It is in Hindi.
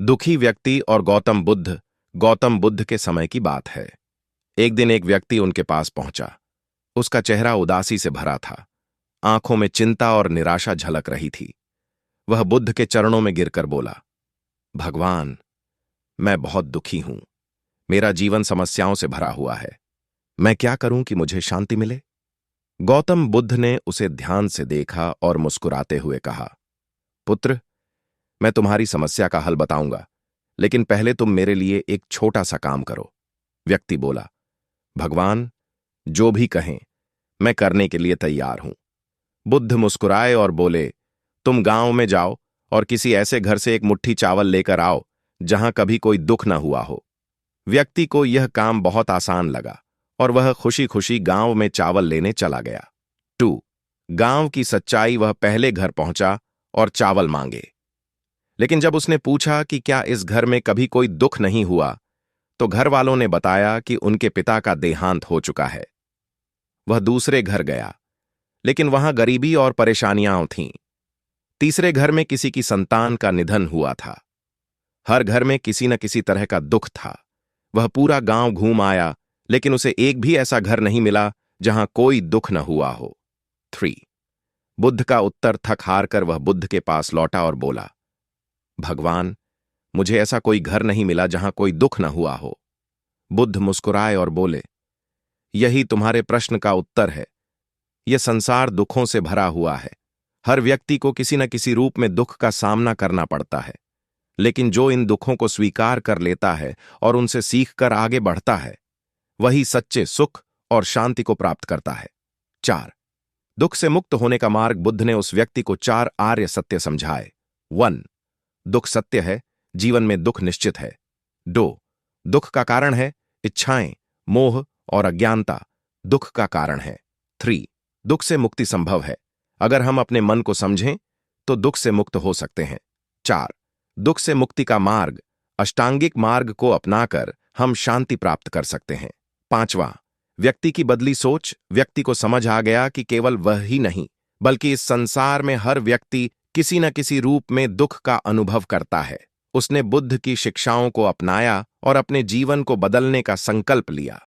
दुखी व्यक्ति और गौतम बुद्ध के समय की बात है। एक दिन एक व्यक्ति उनके पास पहुंचा। उसका चेहरा उदासी से भरा था। आंखों में चिंता और निराशा झलक रही थी। वह बुद्ध के चरणों में गिरकर बोला, भगवान, मैं बहुत दुखी हूं। मेरा जीवन समस्याओं से भरा हुआ है। मैं क्या करूं कि मुझे शांति मिले? गौतम बुद्ध ने उसे ध्यान से देखा और मुस्कुराते हुए कहा, पुत्र, मैं तुम्हारी समस्या का हल बताऊंगा, लेकिन पहले तुम मेरे लिए एक छोटा सा काम करो। व्यक्ति बोला, भगवान, जो भी कहें मैं करने के लिए तैयार हूं। बुद्ध मुस्कुराए और बोले, तुम गांव में जाओ और किसी ऐसे घर से एक मुट्ठी चावल लेकर आओ जहां कभी कोई दुख न हुआ हो। व्यक्ति को यह काम बहुत आसान लगा और वह खुशी खुशी गांव में चावल लेने चला गया। 2. गांव की सच्चाई। वह पहले घर पहुंचा और चावल मांगे, लेकिन जब उसने पूछा कि क्या इस घर में कभी कोई दुख नहीं हुआ, तो घर वालों ने बताया कि उनके पिता का देहांत हो चुका है। वह दूसरे घर गया, लेकिन वहां गरीबी और परेशानियां थीं। तीसरे घर में किसी की संतान का निधन हुआ था। हर घर में किसी न किसी तरह का दुख था। वह पूरा गांव घूम आया, लेकिन उसे एक भी ऐसा घर नहीं मिला जहां कोई दुख न हुआ हो। 3. बुद्ध का उत्तर थक हार कर वह बुद्ध के पास लौटा और बोला, भगवान, मुझे ऐसा कोई घर नहीं मिला जहां कोई दुख न हुआ हो। बुद्ध मुस्कुराए और बोले, यही तुम्हारे प्रश्न का उत्तर है। यह संसार दुखों से भरा हुआ है। हर व्यक्ति को किसी न किसी रूप में दुख का सामना करना पड़ता है, लेकिन जो इन दुखों को स्वीकार कर लेता है और उनसे सीखकर आगे बढ़ता है, वही सच्चे सुख और शांति को प्राप्त करता है। 4. दुख से मुक्त होने का मार्ग। बुद्ध ने उस व्यक्ति को 4 आर्य सत्य समझाए। 1. दुख सत्य है, जीवन में दुख निश्चित है। 2. दुख का कारण है इच्छाएं, मोह और अज्ञानता दुख का कारण है। 3. दुख से मुक्ति संभव है। अगर हम अपने मन को समझें तो दुख से मुक्त हो सकते हैं। 4. दुख से मुक्ति का मार्ग, अष्टांगिक मार्ग को अपनाकर हम शांति प्राप्त कर सकते हैं। 5वां, व्यक्ति की बदली सोच। व्यक्ति को समझ आ गया कि केवल वह ही नहीं, बल्कि इस संसार में हर व्यक्ति किसी न किसी रूप में दुख का अनुभव करता है। उसने बुद्ध की शिक्षाओं को अपनाया और अपने जीवन को बदलने का संकल्प लिया।